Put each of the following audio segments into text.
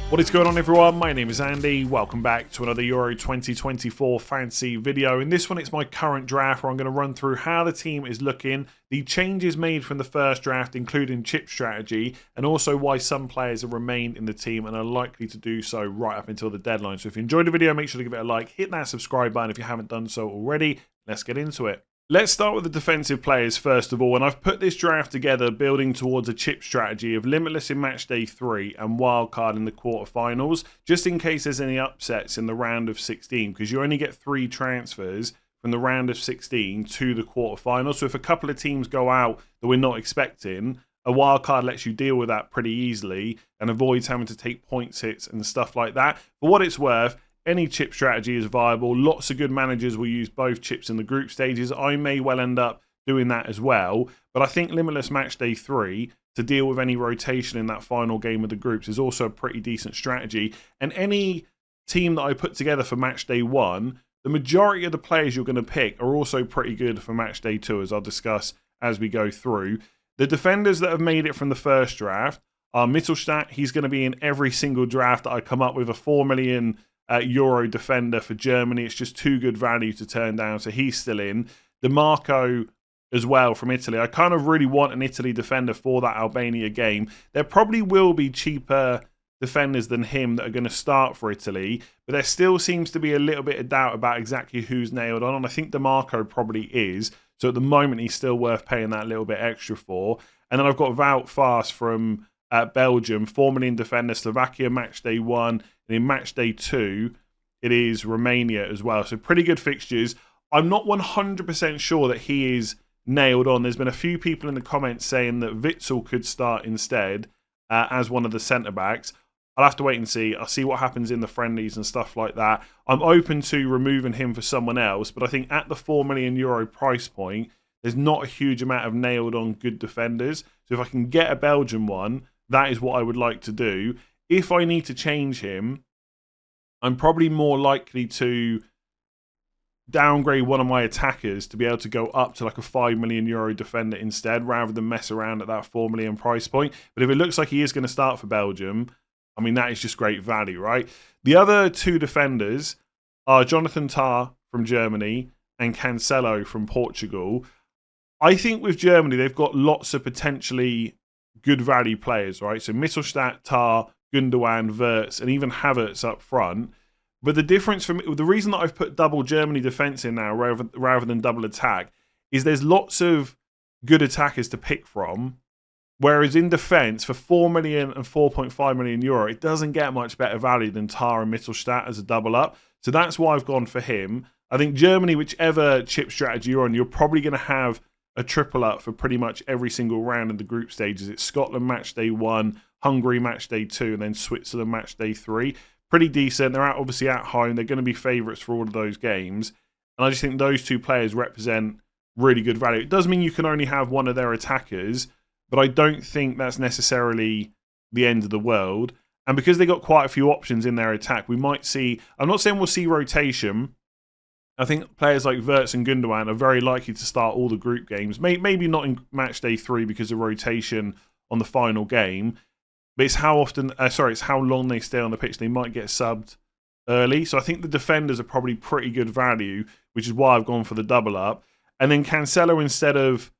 What is going on, everyone? My name is Andy. Welcome back to another Euro 2024 fancy video. In this one, it's my current draft where I'm going to run through how the team is looking, the changes made from the first draft, including chip strategy, and also why some players have remained in the team and are likely to do so right up until the deadline. So if you enjoyed the video, make sure to give it a like, hit that subscribe button if you haven't done so already. Let's get into it. Let's start with the defensive players first of all, and I've put this draft together building towards a chip strategy of Limitless in Matchday 3 and Wildcard in the quarterfinals, just in case there's any upsets in the round of 16, because you only get 3 transfers from the round of 16 to the quarterfinals. So if a couple of teams go out that we're not expecting, a wildcard lets you deal with that pretty easily and avoids having to take points hits and stuff like that. For what it's worth, any chip strategy is viable. Lots of good managers will use both chips in the group stages. I may well end up doing that as well. But I think Limitless Matchday 3 to deal with any rotation in that final game of the groups is also a pretty decent strategy. And any team that I put together for Matchday 1, the majority of the players you're going to pick are also pretty good for Matchday 2, as I'll discuss as we go through. The defenders that have made it from the first draft are Mittelstadt. He's going to be in every single draft that I come up with, a 4 million Euro defender for Germany. It's just too good value to turn down, so he's still in. DeMarco as well from Italy. I kind of really want an Italy defender for that Albania game. There probably will be cheaper defenders than him that are going to start for Italy, but there still seems to be a little bit of doubt about exactly who's nailed on, and I think DeMarco probably is. So at the moment, he's still worth paying that little bit extra for. And then I've got Wout Fast from Belgium, 4 million defender, Slovakia Matchday 1, and in Matchday 2, it is Romania as well. So pretty good fixtures. I'm not 100% sure that he is nailed on. There's been a few people in the comments saying that Witsel could start instead as one of the centre-backs. I'll have to wait and see. I'll see what happens in the friendlies and stuff like that. I'm open to removing him for someone else, but I think at the 4 million euro price point, there's not a huge amount of nailed on good defenders. So if I can get a Belgian one, that is what I would like to do. If I need to change him, I'm probably more likely to downgrade one of my attackers to be able to go up to like a 5 million euro defender instead, rather than mess around at that 4 million price point. But if it looks like he is going to start for Belgium, I mean, that is just great value, right? The other 2 defenders are Jonathan Tah from Germany and Cancelo from Portugal. I think with Germany, they've got lots of potentially good value players, right? So Mittelstadt, Tah, Gundogan, Wirtz, and even Havertz up front. But the difference for me, the reason that I've put double Germany defence in now rather than double attack is there's lots of good attackers to pick from. Whereas in defence, for 4 million and 4.5 million euro, it doesn't get much better value than Tah and Mittelstadt as a double up. So that's why I've gone for him. I think Germany, whichever chip strategy you're on, you're probably going to have a triple up for pretty much every single round in the group stages. It's Scotland Matchday 1, Hungary Matchday 2, and then Switzerland Matchday 3. Pretty decent. They're obviously at home. They're going to be favourites for all of those games. And I just think those 2 players represent really good value. It does mean you can only have one of their attackers, but I don't think that's necessarily the end of the world. And because they got quite a few options in their attack, we might see... I'm not saying we'll see rotation. I think players like Wirtz and Gundogan are very likely to start all the group games. Maybe not in Matchday 3 because of rotation on the final game. But it's how often... it's how long they stay on the pitch. They might get subbed early. So I think the defenders are probably pretty good value, which is why I've gone for the double up. And then Cancelo instead of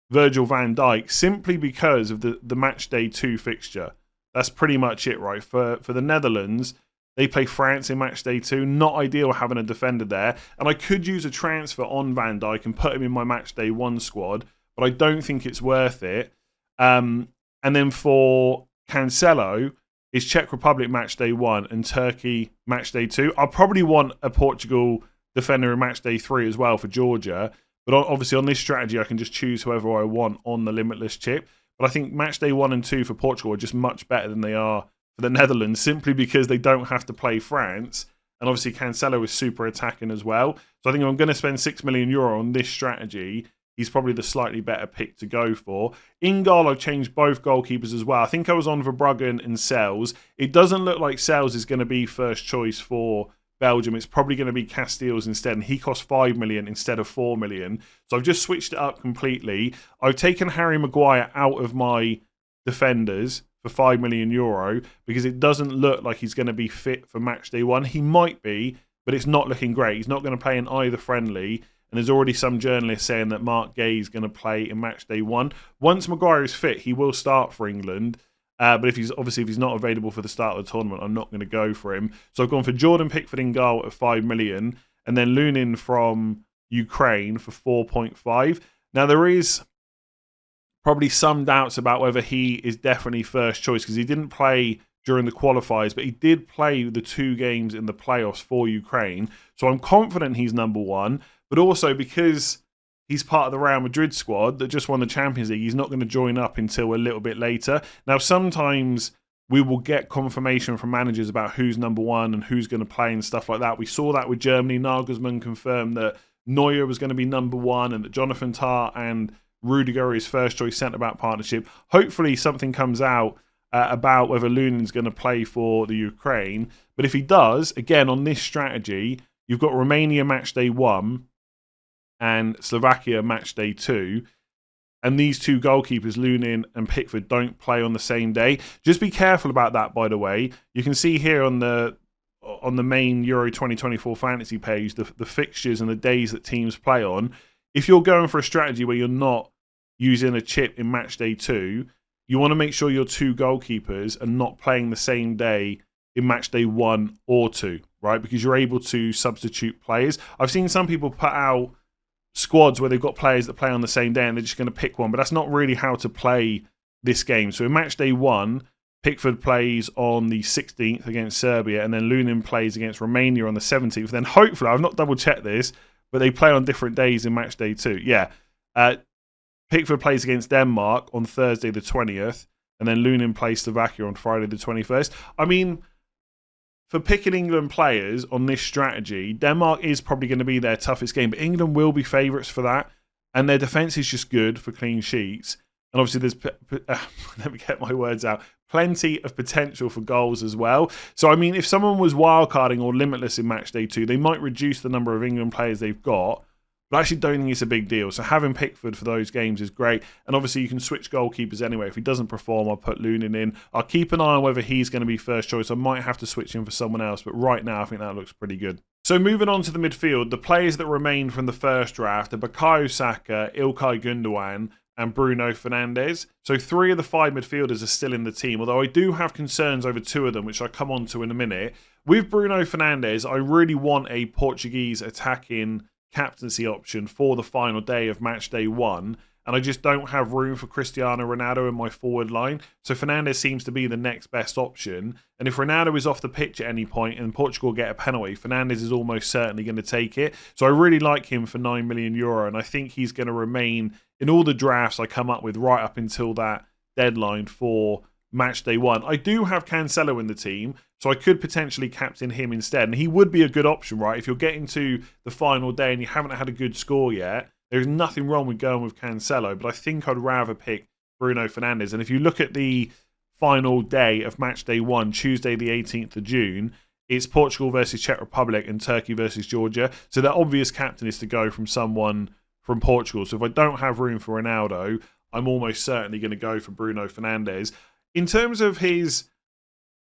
Virgil van Dijk, simply because of the Matchday 2 fixture. That's pretty much it, right? For the Netherlands, they play France in Matchday 2. Not ideal having a defender there. And I could use a transfer on Van Dijk and put him in my Matchday 1 squad, but I don't think it's worth it. And then for Cancelo, it's Czech Republic Matchday 1 and Turkey Matchday 2. I'll probably want a Portugal defender in Matchday 3 as well for Georgia. But obviously on this strategy, I can just choose whoever I want on the Limitless chip. But I think Matchday 1 and 2 for Portugal are just much better than they are for the Netherlands, simply because they don't have to play France. And obviously Cancelo is super attacking as well. So I think if I'm going to spend 6 million euro on this strategy, he's probably the slightly better pick to go for. In goal, I've changed both goalkeepers as well. I think I was on Verbruggen and Sels. It doesn't look like Sels is going to be first choice for Belgium. It's probably going to be Casteels instead, and he costs 5 million instead of 4 million. So I've just switched it up completely. I've taken Harry Maguire out of my defenders for €5 million because it doesn't look like he's going to be fit for match day 1. He might be, but it's not looking great. He's not going to play in either friendly. And there's already some journalists saying that Mark Gay is going to play in match day 1. Once Maguire is fit, he will start for England. But if he's not available for the start of the tournament, I'm not going to go for him. So I've gone for Jordan Pickford in goal at 5 million, and then Lunin from Ukraine for 4.5. Now there is probably some doubts about whether he is definitely first choice because he didn't play during the qualifiers, but he did play the 2 games in the playoffs for Ukraine. So I'm confident he's number 1. But also because he's part of the Real Madrid squad that just won the Champions League, he's not going to join up until a little bit later. Now, sometimes we will get confirmation from managers about who's number 1 and who's going to play and stuff like that. We saw that with Germany. Nagelsmann confirmed that Neuer was going to be number 1 and that Jonathan Tah and Rudiger are his first choice centre-back partnership. Hopefully something comes out about whether Lunin's going to play for the Ukraine. But if he does, again, on this strategy, you've got Romania match day 1 and Slovakia match day 2. And these 2 goalkeepers, Lunin and Pickford, don't play on the same day. Just be careful about that, by the way. You can see here on the main Euro 2024 fantasy page the fixtures and the days that teams play on. If you're going for a strategy where you're not using a chip in match day 2, you want to make sure your 2 goalkeepers are not playing the same day in match day 1 or 2, right? Because you're able to substitute players. I've seen some people put out squads where they've got players that play on the same day and they're just going to pick one, but that's not really how to play this game. So in match day 1, Pickford plays on the 16th against Serbia, and then Lunin plays against Romania on the 17th. Then hopefully, I've not double checked this, but they play on different days in match day 2. Yeah. Pickford plays against Denmark on Thursday the 20th, and then Lunin plays Slovakia on Friday the 21st. I mean, for picking England players on this strategy, Denmark is probably going to be their toughest game, but England will be favourites for that, and their defence is just good for clean sheets. And obviously, there's, let me get my words out, plenty of potential for goals as well. So, I mean, if someone was wildcarding or limitless in match day 2, they might reduce the number of England players they've got, but I actually don't think it's a big deal. So having Pickford for those games is great. And obviously you can switch goalkeepers anyway. If he doesn't perform, I'll put Lunin in. I'll keep an eye on whether he's going to be first choice. I might have to switch him for someone else. But right now, I think that looks pretty good. So moving on to the midfield, the players that remain from the first draft are Bukayo Saka, Ilkay Gundogan, and Bruno Fernandes. So 3 of the 5 midfielders are still in the team, although I do have concerns over 2 of them, which I'll come on to in a minute. With Bruno Fernandes, I really want a Portuguese attacking captaincy option for the final day of match day 1, and I just don't have room for Cristiano Ronaldo in my forward line. So Fernandes seems to be the next best option, and if Ronaldo is off the pitch at any point and Portugal get a penalty, Fernandes is almost certainly going to take it. So I really like him for €9 million, and I think he's going to remain in all the drafts I come up with right up until that deadline for match day 1. I do have Cancelo in the team, so I could potentially captain him instead. And he would be a good option, right? If you're getting to the final day and you haven't had a good score yet, there's nothing wrong with going with Cancelo, but I think I'd rather pick Bruno Fernandes. And if you look at the final day of match day 1, Tuesday the 18th of June, it's Portugal versus Czech Republic and Turkey versus Georgia. So the obvious captain is to go from someone from Portugal. So if I don't have room for Ronaldo, I'm almost certainly going to go for Bruno Fernandes. In terms of his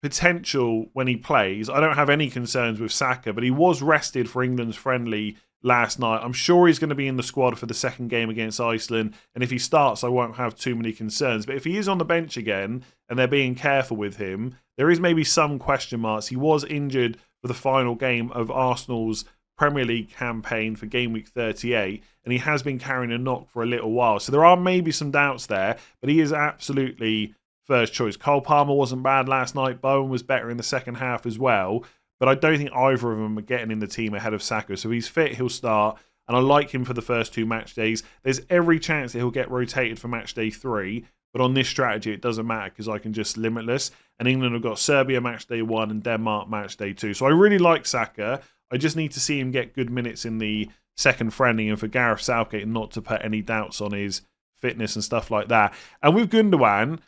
potential when he plays, I don't have any concerns with Saka, but he was rested for England's friendly last night. I'm sure he's going to be in the squad for the second game against Iceland, and if he starts, I won't have too many concerns. But if he is on the bench again, and they're being careful with him, there is maybe some question marks. He was injured for the final game of Arsenal's Premier League campaign for game week 38, and he has been carrying a knock for a little while. So there are maybe some doubts there, but he is absolutely first choice. Cole Palmer wasn't bad last night. Bowen was better in the second half as well. But I don't think either of them are getting in the team ahead of Saka. So if he's fit, he'll start. And I like him for the first 2 match days. There's every chance that he'll get rotated for match day 3. But on this strategy, it doesn't matter because I can just limitless. And England have got Serbia match day 1 and Denmark match day 2. So I really like Saka. I just need to see him get good minutes in the second friendly and for Gareth Southgate not to put any doubts on his fitness and stuff like that. And with Gundogan,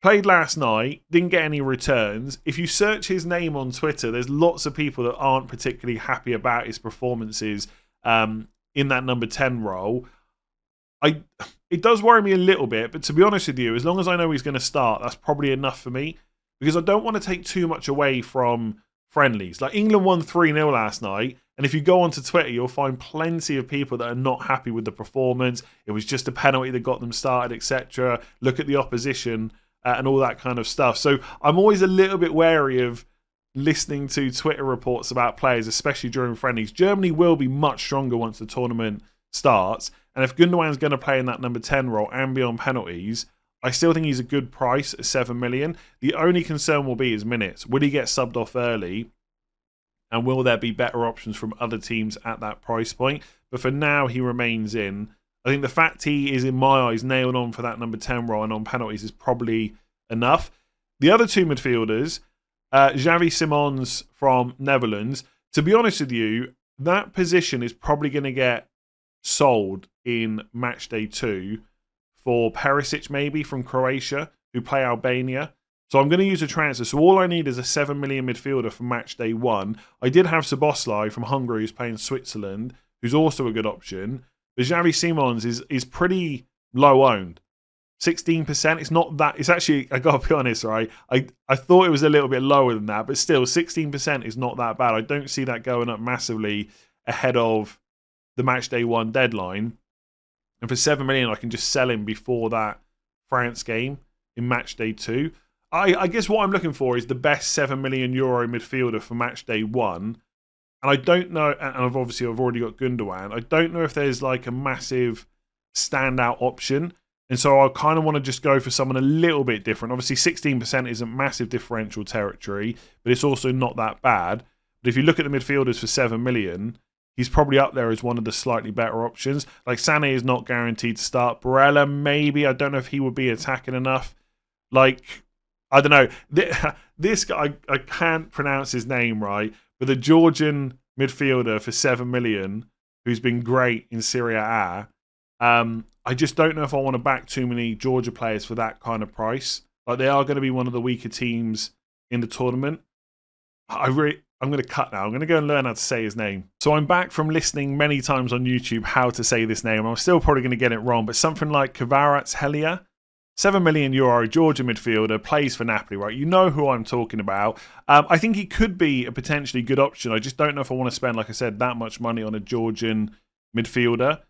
played last night, didn't get any returns. If you search his name on Twitter, there's lots of people that aren't particularly happy about his performances in that number 10 role. it does worry me a little bit, but to be honest with you, as long as I know he's going to start, that's probably enough for me, because I don't want to take too much away from friendlies. Like, England won 3-0 last night, and if you go onto Twitter, you'll find plenty of people that are not happy with the performance. It was just a penalty that got them started, etc. Look at the opposition and all that kind of stuff. So I'm always a little bit wary of listening to Twitter reports about players, especially during friendlies. Germany will be much stronger once the tournament starts. And if Gundogan's going to play in that number 10 role and be on penalties, I still think he's a good price at 7 million. The only concern will be his minutes. Will he get subbed off early? And will there be better options from other teams at that price point? But for now, he remains in. I think the fact he is, in my eyes, nailed on for that number 10 role and on penalties is probably enough. The other two midfielders, Xavi Simons from Netherlands, to be honest with you, that position is probably going to get sold in Matchday 2 for Perisic maybe from Croatia, who play Albania. So I'm going to use a transfer. So all I need is a 7 million midfielder for Matchday 1. I did have Szoboszlai from Hungary, who's playing Switzerland, who's also a good option. But Xavi Simons is pretty low owned. 16%. It's not that. It's actually, I got to be honest, right? I thought it was a little bit lower than that, but still, 16% is not that bad. I don't see that going up massively ahead of the Matchday 1 deadline. And for 7 million, I can just sell him before that France game in Matchday 2. I guess what I'm looking for is the best 7 million euro midfielder for Matchday 1. And I don't know, and I've already got Gundogan. I don't know if there's like a massive standout option. And so I kind of want to just go for someone a little bit different. Obviously, 16% isn't massive differential territory, but it's also not that bad. But if you look at the midfielders for 7 million, he's probably up there as one of the slightly better options. Like, Sané is not guaranteed to start. Barella, maybe. I don't know if he would be attacking enough. Like, I don't know. This guy, I can't pronounce his name right, but the Georgian midfielder for 7 million, who's been great in Serie A, I just don't know if I want to back too many Georgia players for that kind of price. Like, they are going to be one of the weaker teams in the tournament. I'm going to cut now. I'm going to go and learn how to say his name. So I'm back from listening many times on YouTube how to say this name. I'm still probably going to get it wrong, but something like Kvaratskhelia, 7 million euro, Georgia midfielder, plays for Napoli, right? You know who I'm talking about. I think he could be a potentially good option. I just don't know if I want to spend, like I said, that much money on a Georgian midfielder.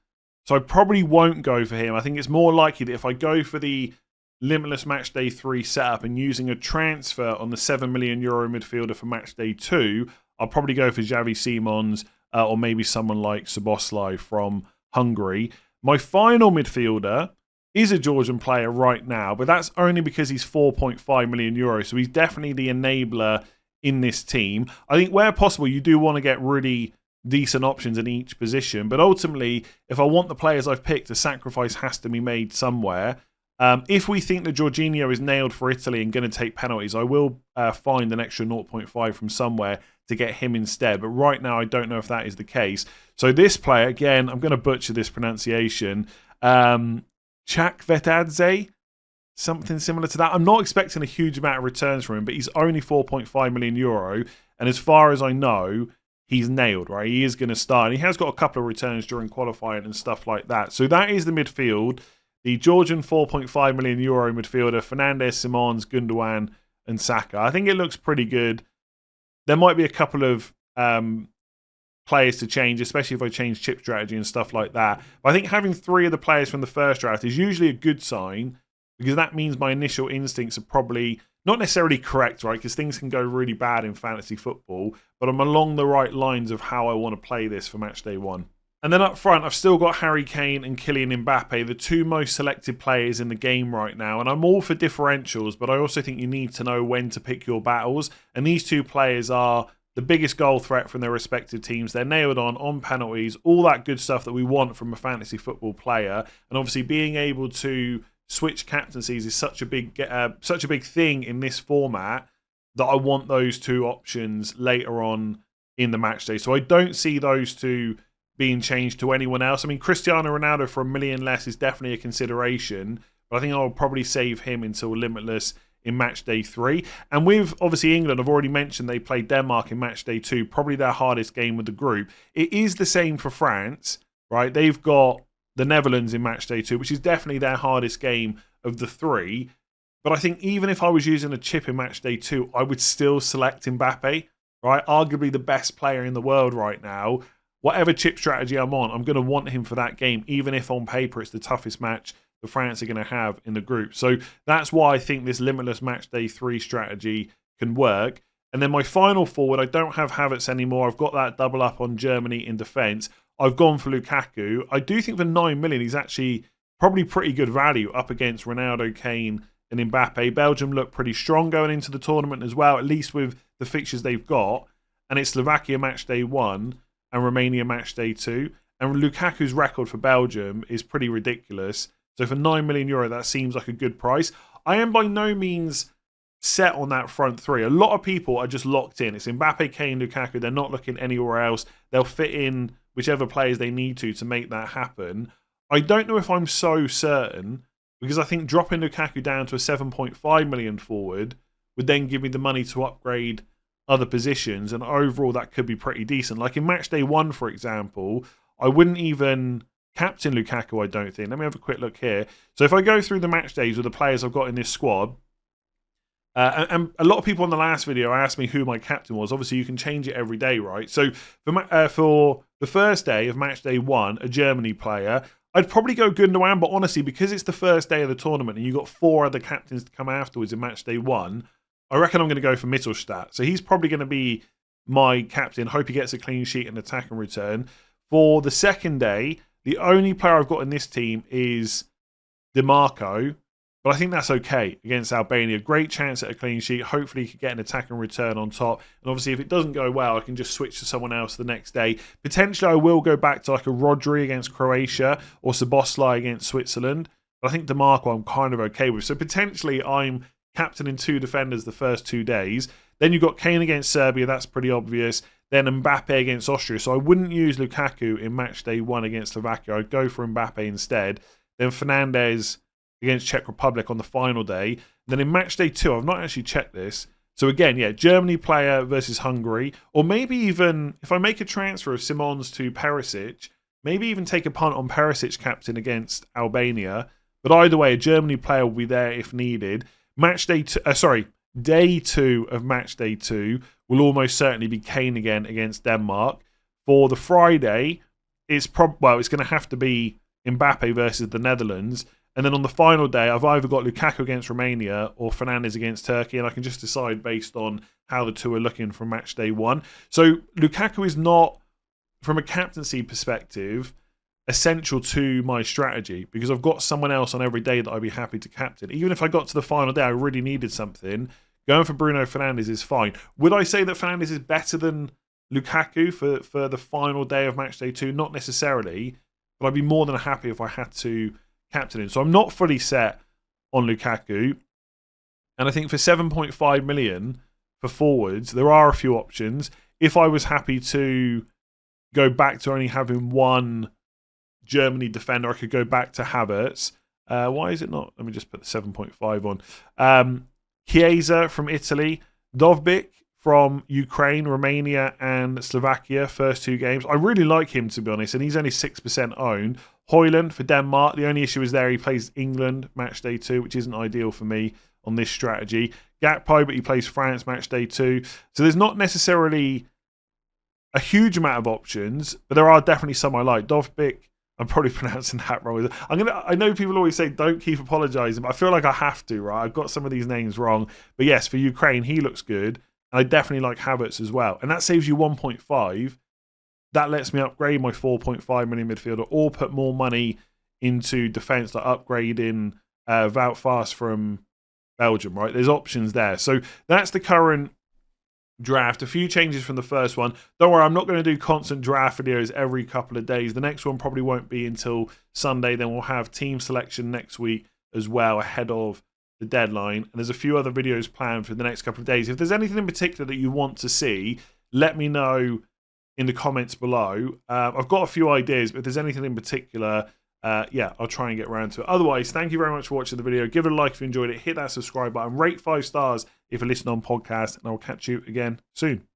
So I probably won't go for him. I think it's more likely that if I go for the Limitless Matchday 3 setup and using a transfer on the 7 million euro midfielder for Matchday 2, I'll probably go for Xavi Simons or maybe someone like Szoboszlai from Hungary. My final midfielder is a Georgian player right now, but that's only because he's 4.5 million euros. So he's definitely the enabler in this team. I think where possible, you do want to get really decent options in each position. But ultimately, if I want the players I've picked, a sacrifice has to be made somewhere. If we think that Jorginho is nailed for Italy and going to take penalties, I will find an extra 0.5 from somewhere to get him instead. But right now, I don't know if that is the case. So this player, again, I'm going to butcher this pronunciation. Chakvetadze, something similar to that. I'm not expecting a huge amount of returns from him, but he's only 4.5 million euro. And as far as I know, he's nailed, right? He is going to start. And he has got a couple of returns during qualifying and stuff like that. So that is the midfield. The Georgian 4.5 million euro midfielder, Fernandes, Simons, Gundogan, and Saka. I think it looks pretty good. There might be a couple of players to change, especially if I change chip strategy and stuff like that. But I think having 3 of the players from the first draft is usually a good sign, because that means my initial instincts are probably not necessarily correct, right? Because things can go really bad in fantasy football, but I'm along the right lines of how I want to play this for Matchday 1. And then up front, I've still got Harry Kane and Kylian Mbappe, the 2 most selected players in the game right now. And I'm all for differentials, but I also think you need to know when to pick your battles. And these 2 players are the biggest goal threat from their respective teams. They're nailed on penalties, all that good stuff that we want from a fantasy football player. And obviously being able to switch captaincies is such a big thing in this format that I want those 2 options later on in the match day. So I don't see those 2 being changed to anyone else. I mean, Cristiano Ronaldo for $1 million less is definitely a consideration, but I think I'll probably save him until Limitless in match day 3. And with obviously England, I've already mentioned they played Denmark in match day 2, probably their hardest game of the group. It is the same for France, right? They've got the Netherlands in match day 2, which is definitely their hardest game of the 3. But I think even if I was using a chip in match day 2, I would still select Mbappe, right? Arguably the best player in the world right now. Whatever chip strategy I'm on, I'm going to want him for that game, even if on paper it's the toughest match the France are going to have in the group. So that's why I think this limitless match day 3 strategy can work. And then my final forward, I don't have Havertz anymore. I've got that double up on Germany in defence. I've gone for Lukaku. I do think for 9 million, he's actually probably pretty good value up against Ronaldo, Kane and Mbappe. Belgium look pretty strong going into the tournament as well, at least with the fixtures they've got. And it's Slovakia match day 1 and Romania match day 2. And Lukaku's record for Belgium is pretty ridiculous. So for €9 million, that seems like a good price. I am by no means set on that front 3. A lot of people are just locked in. It's Mbappe, Kane, Lukaku. They're not looking anywhere else. They'll fit in whichever players they need to make that happen. I don't know if I'm so certain, because I think dropping Lukaku down to a 7.5 million forward would then give me the money to upgrade other positions, and overall that could be pretty decent. Like in match day 1, for example, I wouldn't even captain Lukaku, I don't think. Let me have a quick look here. So if I go through the match days with the players I've got in this squad, and a lot of people on the last video asked me who my captain was. Obviously, you can change it every day, right? So for the first day of match day 1, a Germany player, I'd probably go Gundogan, but honestly, because it's the first day of the tournament and you've got 4 other captains to come afterwards in match day 1, I reckon I'm going to go for Mittelstadt. So he's probably going to be my captain. Hope he gets a clean sheet and attack and return. For the second day, the only player I've got in this team is DeMarco, but I think that's okay against Albania. Great chance at a clean sheet. Hopefully he could get an attack and return on top. And obviously if it doesn't go well, I can just switch to someone else the next day. Potentially I will go back to like a Rodri against Croatia or Szoboszlai against Switzerland. But I think DeMarco I'm kind of okay with. So potentially I'm captaining 2 defenders the first 2 days. Then you've got Kane against Serbia. That's pretty obvious. Then Mbappe against Austria. So I wouldn't use Lukaku in match day 1 against Slovakia. I'd go for Mbappe instead. Then Fernandes against Czech Republic on the final day. Then in match day 2, I've not actually checked this. So again, yeah, Germany player versus Hungary. Or maybe even, if I make a transfer of Simons to Perisic, maybe even take a punt on Perisic captain against Albania. But either way, a Germany player will be there if needed. Day 2 of match day 2 will almost certainly be Kane again against Denmark. For the Friday, it's going to have to be Mbappe versus the Netherlands. And then on the final day, I've either got Lukaku against Romania or Fernandes against Turkey, and I can just decide based on how the 2 are looking from match day 1. So Lukaku is not, from a captaincy perspective, essential to my strategy because I've got someone else on every day that I'd be happy to captain. Even if I got to the final day, I really needed something, going for Bruno Fernandes is fine. Would I say that Fernandes is better than Lukaku for the final day of match day 2? Not necessarily, but I'd be more than happy if I had to captain him. So I'm not fully set on Lukaku. And I think for 7.5 million for forwards, there are a few options. If I was happy to go back to only having 1 Germany defender, I could go back to Havertz. Why is it not? Let me just put the 7.5 on. Chiesa from Italy. Dovbyk from Ukraine, Romania and Slovakia, first 2 games. I really like him, to be honest, and he's only 6% owned. Højlund for Denmark. The only issue is there he plays England match day 2, which isn't ideal for me on this strategy. Gakpo, but he plays France match day 2. So there's not necessarily a huge amount of options, but there are definitely some I like. Dovbyk, I'm probably pronouncing that wrong. I know people always say don't keep apologising, but I feel like I have to, right? I've got some of these names wrong. But yes, for Ukraine, he looks good. And I definitely like Havertz as well. And that saves you 1.5. That lets me upgrade my 4.5 million midfielder or put more money into defence, like upgrading Wout Vaes from Belgium, right? There's options there. So that's the current draft. A few changes from the first one. Don't worry, I'm not going to do constant draft videos every couple of days. The next one probably won't be until Sunday. Then we'll have team selection next week as well ahead of the deadline. And there's a few other videos planned for the next couple of days. If there's anything in particular that you want to see, let me know in the comments below. I've got a few ideas, but if there's anything in particular, I'll try and get around to it. Otherwise, thank you very much for watching the video. Give it a like if you enjoyed it. Hit that subscribe button. Rate 5 stars if you're listening on podcast. And I will catch you again soon.